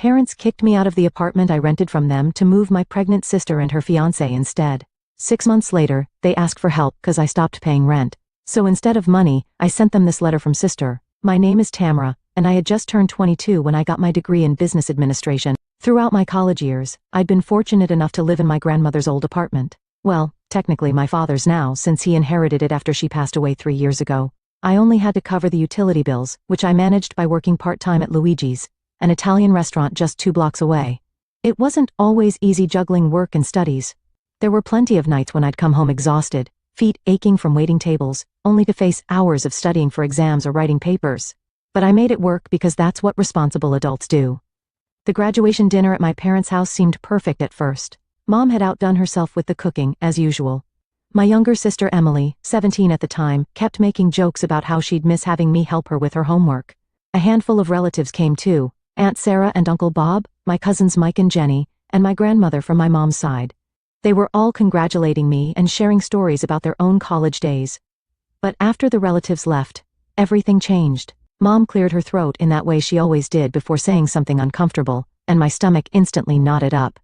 parents kicked me out of the apartment I rented from them to move my pregnant sister and her fiancé instead. 6 months later, they asked for help because I stopped paying rent. So instead of money, I sent them this letter from Sister. My name is Tamara, and I had just turned 22 when I got my degree in business administration. Throughout my college years, I'd been fortunate enough to live in my grandmother's old apartment. Well, technically my father's now, since he inherited it after she passed away 3 years ago. I only had to cover the utility bills, which I managed by working part-time at Luigi's, an Italian restaurant just 2 blocks away. It wasn't always easy juggling work and studies. There were plenty of nights when I'd come home exhausted, feet aching from waiting tables, only to face hours of studying for exams or writing papers. But I made it work because that's what responsible adults do. The graduation dinner at my parents' house seemed perfect at first. Mom had outdone herself with the cooking, as usual. My younger sister Emily, 17 at the time, kept making jokes about how she'd miss having me help her with her homework. A handful of relatives came too, Aunt Sarah and Uncle Bob, my cousins Mike and Jenny, and my grandmother from my mom's side. They were all congratulating me and sharing stories about their own college days. But after the relatives left, everything changed. Mom cleared her throat in that way she always did before saying something uncomfortable, and my stomach instantly knotted up.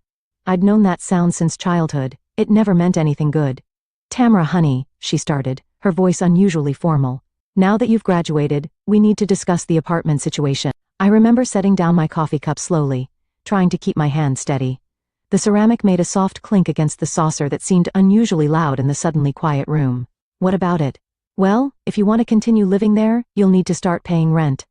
I'd known that sound since childhood. It never meant anything good. "Tamara, honey," she started, her voice unusually formal. "Now that you've graduated, we need to discuss the apartment situation." I remember setting down my coffee cup slowly, trying to keep my hand steady. The ceramic made a soft clink against the saucer that seemed unusually loud in the suddenly quiet room. "What about it?" "Well, if you want to continue living there, you'll need to start paying rent."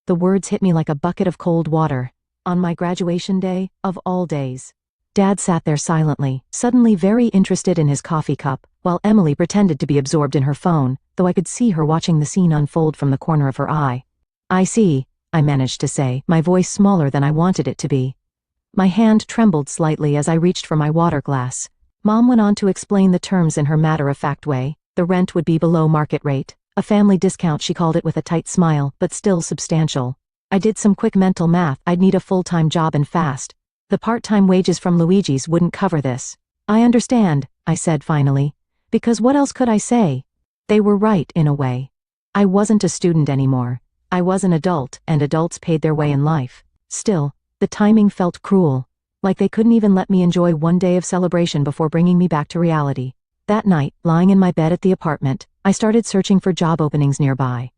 The words hit me like a bucket of cold water. On my graduation day, of all days. Dad sat there silently, suddenly very interested in his coffee cup, while Emily pretended to be absorbed in her phone, though I could see her watching the scene unfold from the corner of her eye. "I see," I managed to say, my voice smaller than I wanted it to be. My hand trembled slightly as I reached for my water glass. Mom went on to explain the terms in her matter-of-fact way. The rent would be below market rate. A family discount, she called it with a tight smile, but still substantial. I did some quick mental math. I'd need a full-time job and fast. The part-time wages from Luigi's wouldn't cover this. "I understand," I said finally. Because what else could I say? They were right in a way. I wasn't a student anymore. I was an adult, and adults paid their way in life. Still, the timing felt cruel. Like they couldn't even let me enjoy one day of celebration before bringing me back to reality. That night, lying in my bed at the apartment, I started searching for job openings nearby.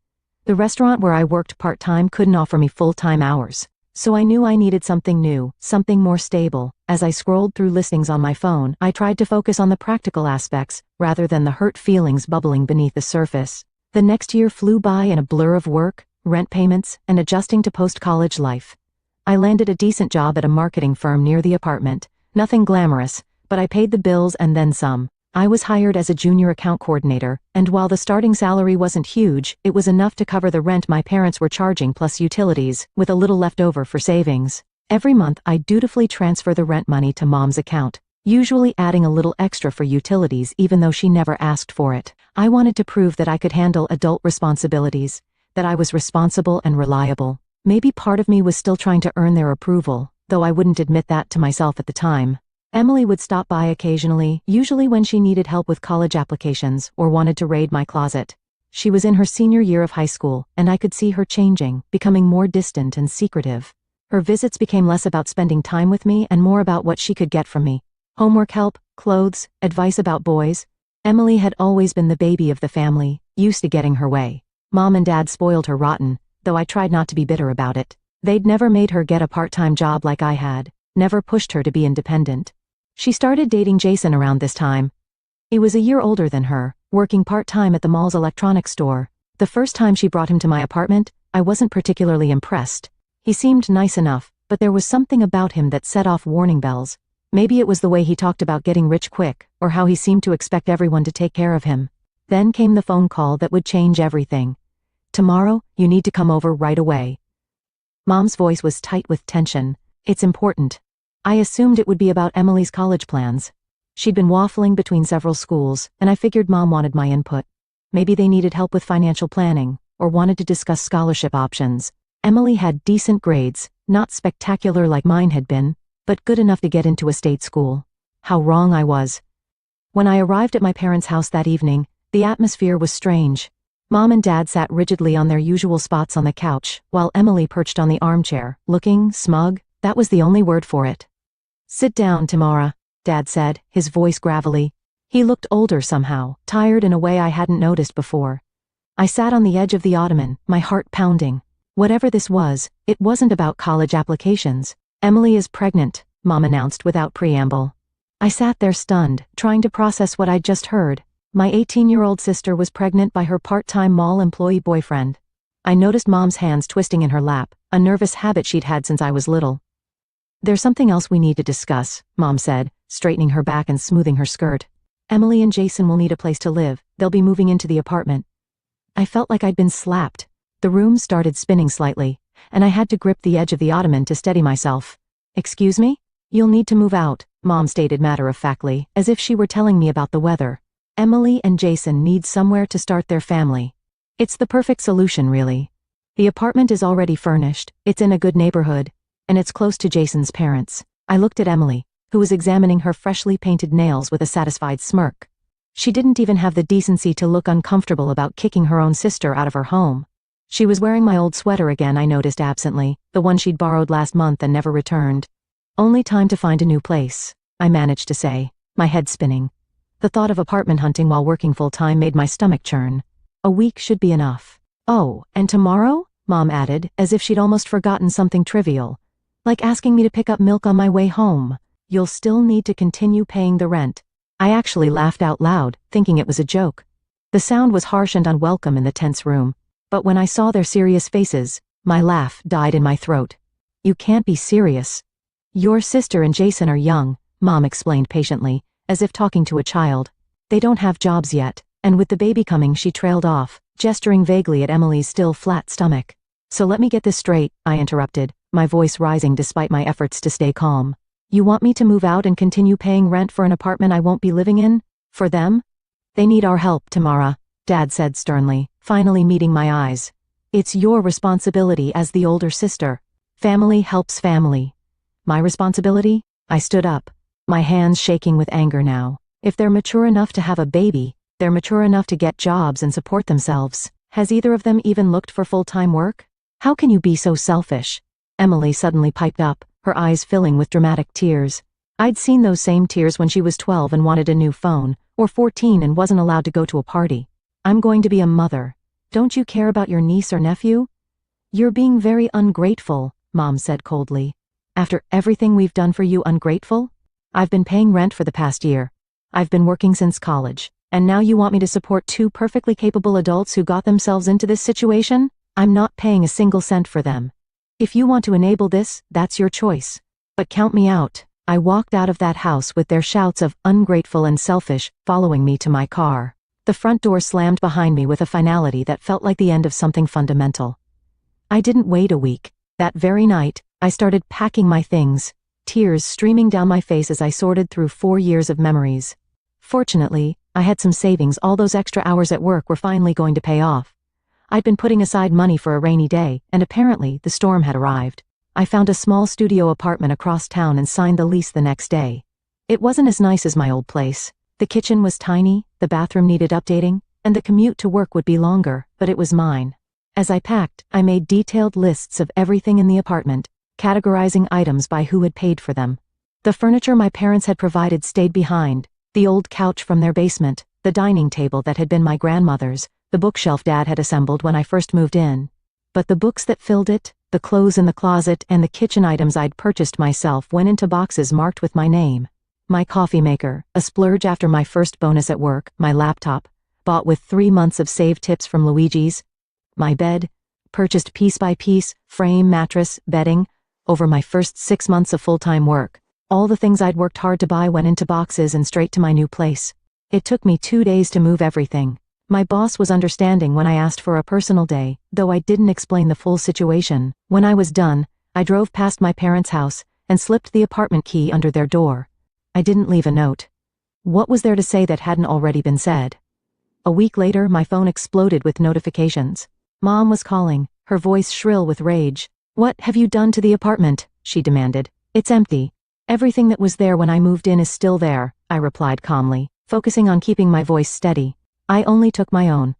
The restaurant where I worked part-time couldn't offer me full-time hours, so I knew I needed something new, something more stable. As I scrolled through listings on my phone, I tried to focus on the practical aspects, rather than the hurt feelings bubbling beneath the surface. The next year flew by in a blur of work, rent payments, and adjusting to post-college life. I landed a decent job at a marketing firm near the apartment. Nothing glamorous, but I paid the bills and then some. I was hired as a junior account coordinator, and while the starting salary wasn't huge, it was enough to cover the rent my parents were charging plus utilities, with a little left over for savings. Every month I dutifully transfer the rent money to Mom's account, usually adding a little extra for utilities even though she never asked for it. I wanted to prove that I could handle adult responsibilities, that I was responsible and reliable. Maybe part of me was still trying to earn their approval, though I wouldn't admit that to myself at the time. Emily would stop by occasionally, usually when she needed help with college applications or wanted to raid my closet. She was in her senior year of high school, and I could see her changing, becoming more distant and secretive. Her visits became less about spending time with me and more about what she could get from me. Homework help, clothes, advice about boys. Emily had always been the baby of the family, used to getting her way. Mom and Dad spoiled her rotten, though I tried not to be bitter about it. They'd never made her get a part-time job like I had, never pushed her to be independent. She started dating Jason around this time. He was a year older than her, working part-time at the mall's electronics store. The first time she brought him to my apartment, I wasn't particularly impressed. He seemed nice enough, but there was something about him that set off warning bells. Maybe it was the way he talked about getting rich quick, or how he seemed to expect everyone to take care of him. Then came the phone call that would change everything. "Tomorrow, you need to come over right away." Mom's voice was tight with tension. "It's important." I assumed it would be about Emily's college plans. She'd been waffling between several schools, and I figured Mom wanted my input. Maybe they needed help with financial planning, or wanted to discuss scholarship options. Emily had decent grades, not spectacular like mine had been, but good enough to get into a state school. How wrong I was. When I arrived at my parents' house that evening, the atmosphere was strange. Mom and Dad sat rigidly on their usual spots on the couch, while Emily perched on the armchair, looking smug, That was the only word for it. Sit down, Tamara, Dad said, his voice gravelly. He looked older somehow, tired in a way I hadn't noticed before. I sat on the edge of the ottoman, my heart pounding. Whatever this was, it wasn't about college applications. Emily is pregnant, Mom announced without preamble. I sat there stunned, trying to process what I'd just heard. My 18-year-old sister was pregnant by her part-time mall employee boyfriend. I noticed Mom's hands twisting in her lap, a nervous habit she'd had since I was little. There's something else we need to discuss, Mom said, straightening her back and smoothing her skirt. Emily and Jason will need a place to live. They'll be moving into the apartment. I felt like I'd been slapped. The room started spinning slightly, and I had to grip the edge of the ottoman to steady myself. Excuse me? You'll need to move out, Mom stated matter-of-factly, as if she were telling me about the weather. Emily and Jason need somewhere to start their family. It's the perfect solution, really. The apartment is already furnished, it's in a good neighborhood, and it's close to Jason's parents. I looked at Emily, who was examining her freshly painted nails with a satisfied smirk. She didn't even have the decency to look uncomfortable about kicking her own sister out of her home. She was wearing my old sweater again, I noticed absently, the one she'd borrowed last month and never returned. Only time to find a new place, I managed to say, my head spinning. The thought of apartment hunting while working full-time made my stomach churn. A week should be enough. Oh, and tomorrow? Mom added, as if she'd almost forgotten something trivial. Like asking me to pick up milk on my way home. You'll still need to continue paying the rent. I actually laughed out loud, thinking it was a joke. The sound was harsh and unwelcome in the tense room. But when I saw their serious faces, my laugh died in my throat. You can't be serious. Your sister and Jason are young, Mom explained patiently, as if talking to a child. They don't have jobs yet, and with the baby coming she trailed off, gesturing vaguely at Emily's still flat stomach. So let me get this straight, I interrupted, my voice rising despite my efforts to stay calm. You want me to move out and continue paying rent for an apartment I won't be living in? For them? They need our help, Tamara, Dad said sternly, finally meeting my eyes. It's your responsibility as the older sister. Family helps family. My responsibility? I stood up, my hands shaking with anger now. If they're mature enough to have a baby, they're mature enough to get jobs and support themselves. Has either of them even looked for full-time work? How can you be so selfish? Emily suddenly piped up, her eyes filling with dramatic tears. I'd seen those same tears when she was 12 and wanted a new phone, or 14 and wasn't allowed to go to a party. I'm going to be a mother. Don't you care about your niece or nephew? You're being very ungrateful, Mom said coldly. After everything we've done for you, ungrateful? I've been paying rent for the past year. I've been working since college, and now you want me to support two perfectly capable adults who got themselves into this situation? I'm not paying a single cent for them. If you want to enable this, that's your choice. But count me out. I walked out of that house with their shouts of ungrateful and selfish following me to my car. The front door slammed behind me with a finality that felt like the end of something fundamental. I didn't wait a week. That very night, I started packing my things, tears streaming down my face as I sorted through 4 years of memories. Fortunately, I had some savings. All those extra hours at work were finally going to pay off. I'd been putting aside money for a rainy day, and apparently the storm had arrived. I found a small studio apartment across town and signed the lease the next day. It wasn't as nice as my old place. The kitchen was tiny, the bathroom needed updating, and the commute to work would be longer, but it was mine. As I packed, I made detailed lists of everything in the apartment, categorizing items by who had paid for them. The furniture my parents had provided stayed behind, the old couch from their basement, the dining table that had been my grandmother's, the bookshelf Dad had assembled when I first moved in. But the books that filled it, the clothes in the closet, and the kitchen items I'd purchased myself went into boxes marked with my name. My coffee maker, a splurge after my first bonus at work, my laptop, bought with 3 months of saved tips from Luigi's, my bed, purchased piece by piece, frame, mattress, bedding, over my first 6 months of full-time work. All the things I'd worked hard to buy went into boxes and straight to my new place. It took me 2 days to move everything. My boss was understanding when I asked for a personal day, though I didn't explain the full situation. When I was done, I drove past my parents' house and slipped the apartment key under their door. I didn't leave a note. What was there to say that hadn't already been said? A week later, my phone exploded with notifications. Mom was calling, her voice shrill with rage. What have you done to the apartment? She demanded. It's empty. Everything that was there when I moved in is still there, I replied calmly, focusing on keeping my voice steady. I only took my own.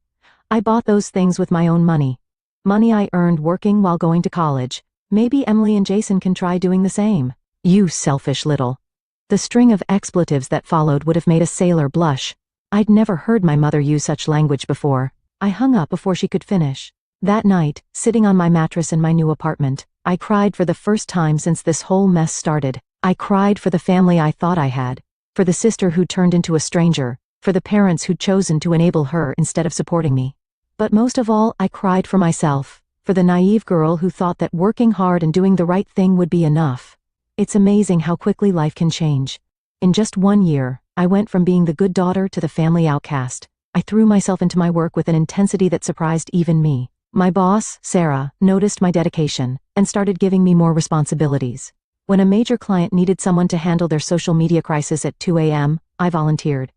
I bought those things with my own money. Money I earned working while going to college. Maybe Emily and Jason can try doing the same. You selfish little. The string of expletives that followed would have made a sailor blush. I'd never heard my mother use such language before. I hung up before she could finish. That night, sitting on my mattress in my new apartment, I cried for the first time since this whole mess started. I cried for the family I thought I had, for the sister who turned into a stranger, for the parents who'd chosen to enable her instead of supporting me. But most of all, I cried for myself, for the naive girl who thought that working hard and doing the right thing would be enough. It's amazing how quickly life can change. In just 1 year, I went from being the good daughter to the family outcast. I threw myself into my work with an intensity that surprised even me. My boss, Sarah, noticed my dedication and started giving me more responsibilities. When a major client needed someone to handle their social media crisis at 2 a.m., I volunteered.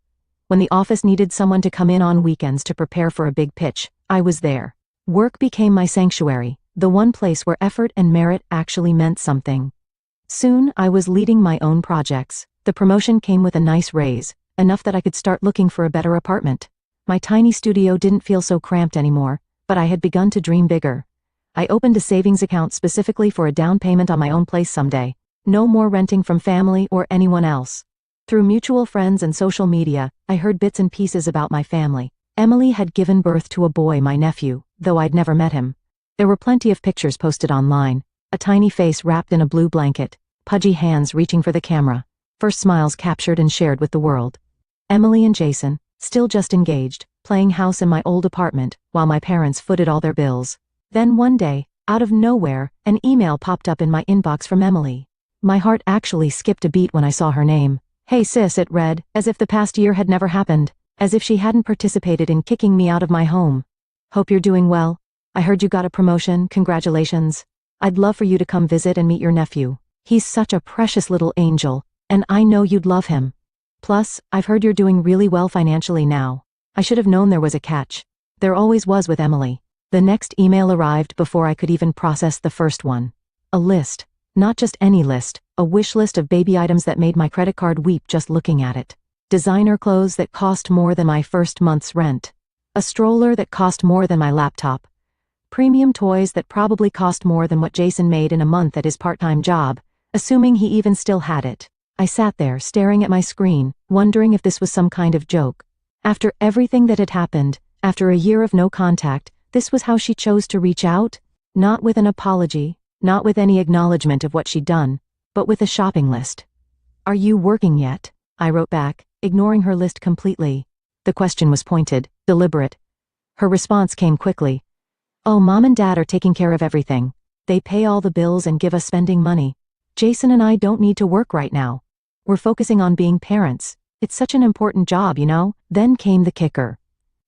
When the office needed someone to come in on weekends to prepare for a big pitch, I was there. Work became my sanctuary, the one place where effort and merit actually meant something. Soon, I was leading my own projects. The promotion came with a nice raise, enough that I could start looking for a better apartment. My tiny studio didn't feel so cramped anymore, but I had begun to dream bigger. I opened a savings account specifically for a down payment on my own place someday. No more renting from family or anyone else. Through mutual friends and social media, I heard bits and pieces about my family. Emily had given birth to a boy, my nephew, though I'd never met him. There were plenty of pictures posted online. A tiny face wrapped in a blue blanket, pudgy hands reaching for the camera, first smiles captured and shared with the world. Emily and Jason, still just engaged, playing house in my old apartment while my parents footed all their bills. Then one day, out of nowhere, an email popped up in my inbox from Emily. My heart actually skipped a beat when I saw her name. "Hey sis," it read, as if the past year had never happened, as if she hadn't participated in kicking me out of my home. "Hope you're doing well. I heard you got a promotion, congratulations. I'd love for you to come visit and meet your nephew. He's such a precious little angel, and I know you'd love him. Plus, I've heard you're doing really well financially now." I should have known there was a catch. There always was with Emily. The next email arrived before I could even process the first one. A list. Not just any list, a wish list of baby items that made my credit card weep just looking at it. Designer clothes that cost more than my first month's rent. A stroller that cost more than my laptop. Premium toys that probably cost more than what Jason made in a month at his part-time job, assuming he even still had it. I sat there staring at my screen, wondering if this was some kind of joke. After everything that had happened, after a year of no contact, this was how she chose to reach out? Not with an apology, not with any acknowledgement of what she'd done, but with a shopping list. "Are you working yet?" I wrote back, ignoring her list completely. The question was pointed, deliberate. Her response came quickly. "Oh, Mom and Dad are taking care of everything. They pay all the bills and give us spending money. Jason and I don't need to work right now. We're focusing on being parents. It's such an important job, you know." Then came the kicker.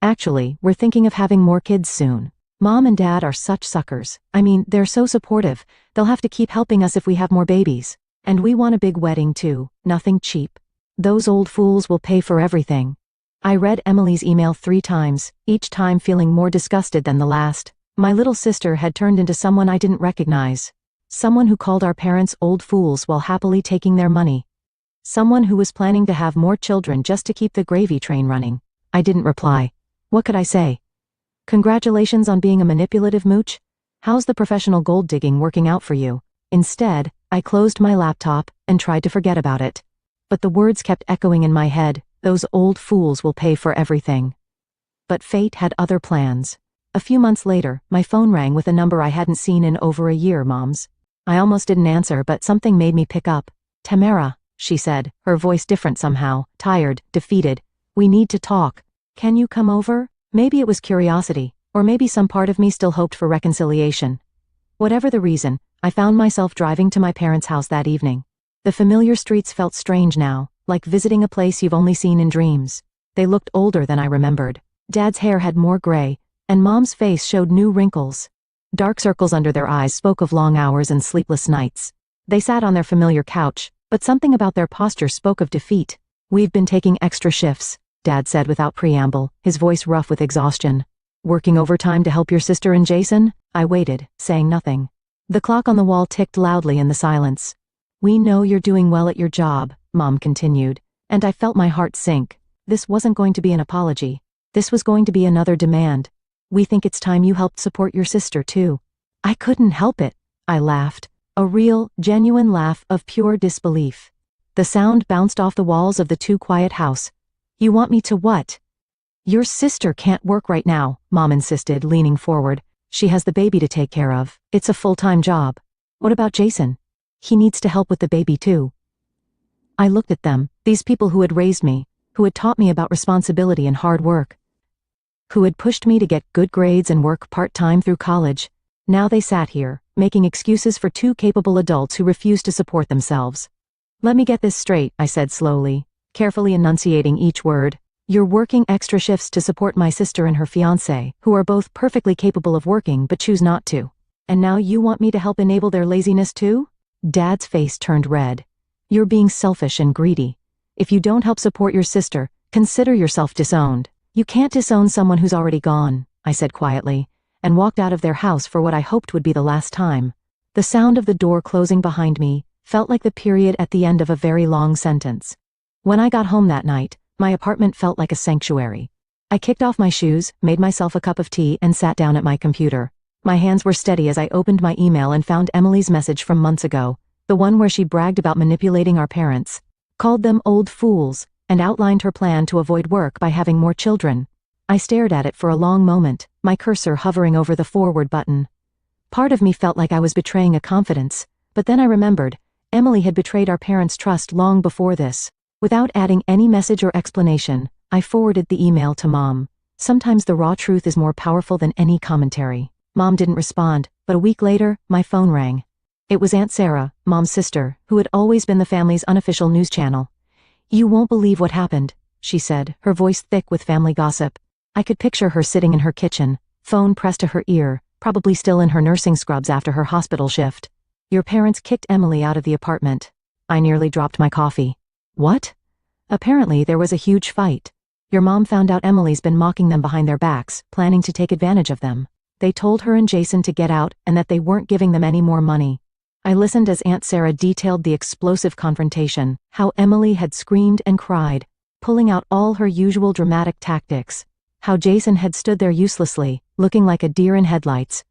"Actually, we're thinking of having more kids soon. Mom and Dad are such suckers. I mean, they're so supportive. They'll have to keep helping us if we have more babies. And we want a big wedding too, nothing cheap. Those old fools will pay for everything." I read Emily's email 3 times, each time feeling more disgusted than the last. My little sister had turned into someone I didn't recognize. Someone who called our parents old fools while happily taking their money. Someone who was planning to have more children just to keep the gravy train running. I didn't reply. What could I say? "Congratulations on being a manipulative mooch? How's the professional gold digging working out for you?" Instead, I closed my laptop and tried to forget about it. But the words kept echoing in my head, "Those old fools will pay for everything." But fate had other plans. A few months later, my phone rang with a number I hadn't seen in over a year, Mom's. I almost didn't answer, but something made me pick up. "Tamara," she said, her voice different somehow, tired, defeated. "We need to talk. Can you come over?" Maybe it was curiosity, or maybe some part of me still hoped for reconciliation. Whatever the reason, I found myself driving to my parents' house that evening. The familiar streets felt strange now, like visiting a place you've only seen in dreams. They looked older than I remembered. Dad's hair had more gray, and Mom's face showed new wrinkles. Dark circles under their eyes spoke of long hours and sleepless nights. They sat on their familiar couch, but something about their posture spoke of defeat. "We've been taking extra shifts," Dad said without preamble, his voice rough with exhaustion. "Working overtime to help your sister and Jason?" I waited, saying nothing. The clock on the wall ticked loudly in the silence. "We know you're doing well at your job," Mom continued, and I felt my heart sink. This wasn't going to be an apology. This was going to be another demand. "We think it's time you helped support your sister too." I couldn't help it. I laughed. A real, genuine laugh of pure disbelief. The sound bounced off the walls of the too-quiet house. You want me to what? Your sister can't work right now, Mom insisted, leaning forward. She has the baby to take care of. It's a full-time job. What about Jason? He needs to help with the baby too. I looked at them, these people who had raised me, who had taught me about responsibility and hard work, who had pushed me to get good grades and work part-time through college. Now they sat here, making excuses for two capable adults who refused to support themselves. Let me get this straight, I said slowly, carefully enunciating each word. You're working extra shifts to support my sister and her fiancé, who are both perfectly capable of working but choose not to. And now you want me to help enable their laziness too? Dad's face turned red. You're being selfish and greedy. If you don't help support your sister, consider yourself disowned. You can't disown someone who's already gone, I said quietly, and walked out of their house for what I hoped would be the last time. The sound of the door closing behind me felt like the period at the end of a very long sentence. When I got home that night, my apartment felt like a sanctuary. I kicked off my shoes, made myself a cup of tea, and sat down at my computer. My hands were steady as I opened my email and found Emily's message from months ago, the one where she bragged about manipulating our parents, called them old fools, and outlined her plan to avoid work by having more children. I stared at it for a long moment, my cursor hovering over the forward button. Part of me felt like I was betraying a confidence, but then I remembered, Emily had betrayed our parents' trust long before this. Without adding any message or explanation, I forwarded the email to Mom. Sometimes the raw truth is more powerful than any commentary. Mom didn't respond, but a week later, my phone rang. It was Aunt Sarah, Mom's sister, who had always been the family's unofficial news channel. You won't believe what happened, she said, her voice thick with family gossip. I could picture her sitting in her kitchen, phone pressed to her ear, probably still in her nursing scrubs after her hospital shift. Your parents kicked Emily out of the apartment. I nearly dropped my coffee. What? Apparently there was a huge fight. Your mom found out Emily's been mocking them behind their backs, planning to take advantage of them. They told her and Jason to get out and that they weren't giving them any more money. I listened as Aunt Sarah detailed the explosive confrontation, how Emily had screamed and cried, pulling out all her usual dramatic tactics, how Jason had stood there uselessly, looking like a deer in headlights,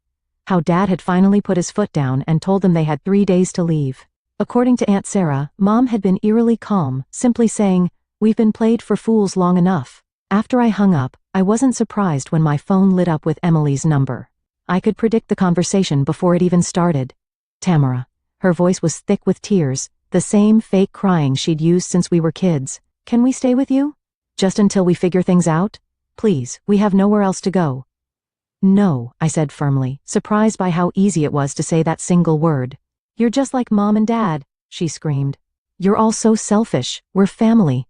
how Dad had finally put his foot down and told them they had 3 days to leave. According to Aunt Sarah, Mom had been eerily calm, simply saying, "We've been played for fools long enough." After I hung up, I wasn't surprised when my phone lit up with Emily's number. I could predict the conversation before it even started. Tamara. Her voice was thick with tears, the same fake crying she'd used since we were kids. Can we stay with you? Just until we figure things out? Please, we have nowhere else to go. No, I said firmly, surprised by how easy it was to say that single word. You're just like Mom and Dad, she screamed. You're all so selfish, we're family.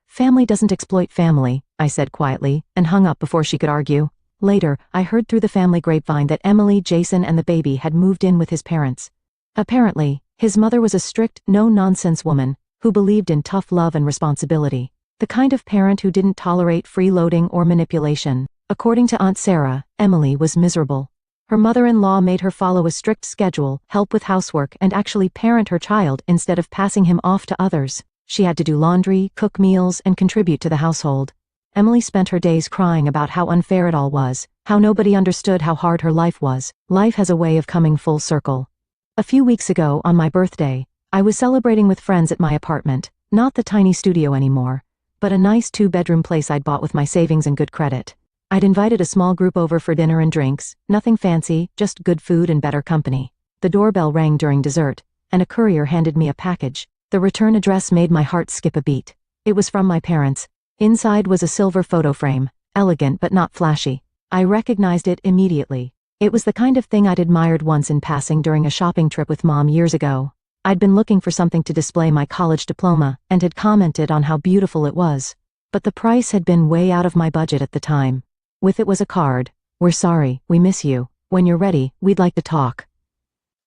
Family doesn't exploit family, I said quietly, and hung up before she could argue. Later, I heard through the family grapevine that Emily, Jason, and the baby had moved in with his parents. Apparently, his mother was a strict, no-nonsense woman, who believed in tough love and responsibility. The kind of parent who didn't tolerate freeloading or manipulation. According to Aunt Sarah, Emily was miserable. Her mother-in-law made her follow a strict schedule, help with housework, and actually parent her child instead of passing him off to others. She had to do laundry, cook meals, and contribute to the household. Emily spent her days crying about how unfair it all was, how nobody understood how hard her life was. Life has a way of coming full circle. A few weeks ago, on my birthday, I was celebrating with friends at my apartment, not the tiny studio anymore, but a nice 2-bedroom place I'd bought with my savings and good credit. I'd invited a small group over for dinner and drinks, nothing fancy, just good food and better company. The doorbell rang during dessert, and a courier handed me a package. The return address made my heart skip a beat. It was from my parents. Inside was a silver photo frame, elegant but not flashy. I recognized it immediately. It was the kind of thing I'd admired once in passing during a shopping trip with Mom years ago. I'd been looking for something to display my college diploma and had commented on how beautiful it was. But the price had been way out of my budget at the time. With it was a card. We're sorry, we miss you. When you're ready, we'd like to talk.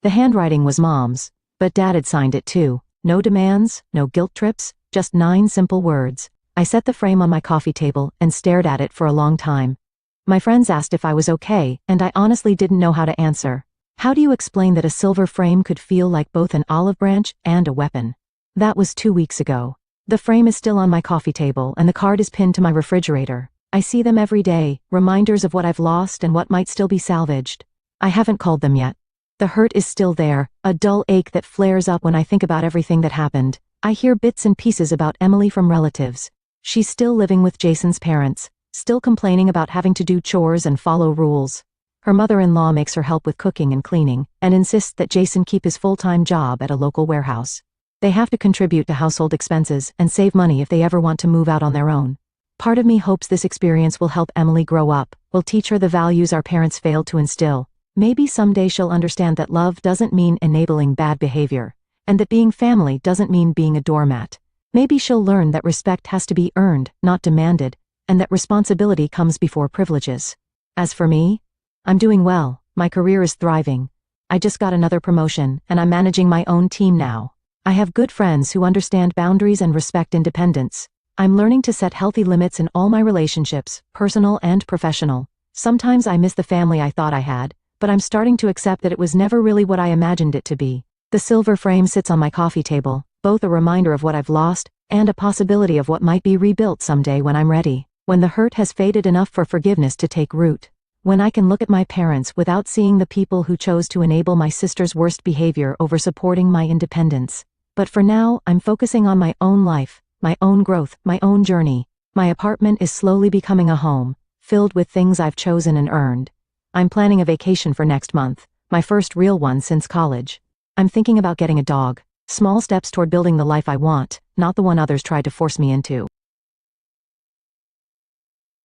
The handwriting was Mom's, but Dad had signed it too. No demands, no guilt trips, just 9 simple words. I set the frame on my coffee table and stared at it for a long time. My friends asked if I was okay, and I honestly didn't know how to answer. How do you explain that a silver frame could feel like both an olive branch and a weapon? That was 2 weeks ago. The frame is still on my coffee table and the card is pinned to my refrigerator. I see them every day, reminders of what I've lost and what might still be salvaged. I haven't called them yet. The hurt is still there, a dull ache that flares up when I think about everything that happened. I hear bits and pieces about Emily from relatives. She's still living with Jason's parents, still complaining about having to do chores and follow rules. Her mother-in-law makes her help with cooking and cleaning, and insists that Jason keep his full-time job at a local warehouse. They have to contribute to household expenses and save money if they ever want to move out on their own. Part of me hopes this experience will help Emily grow up, will teach her the values our parents failed to instill. Maybe someday she'll understand that love doesn't mean enabling bad behavior, and that being family doesn't mean being a doormat. Maybe she'll learn that respect has to be earned, not demanded, and that responsibility comes before privileges. As for me, I'm doing well, my career is thriving. I just got another promotion, and I'm managing my own team now. I have good friends who understand boundaries and respect independence. I'm learning to set healthy limits in all my relationships, personal and professional. Sometimes I miss the family I thought I had, but I'm starting to accept that it was never really what I imagined it to be. The silver frame sits on my coffee table, both a reminder of what I've lost, and a possibility of what might be rebuilt someday when I'm ready, when the hurt has faded enough for forgiveness to take root. When I can look at my parents without seeing the people who chose to enable my sister's worst behavior over supporting my independence. But for now, I'm focusing on my own life, my own growth, my own journey. My apartment is slowly becoming a home, filled with things I've chosen and earned. I'm planning a vacation for next month, my first real one since college. I'm thinking about getting a dog. Small steps toward building the life I want, not the one others tried to force me into.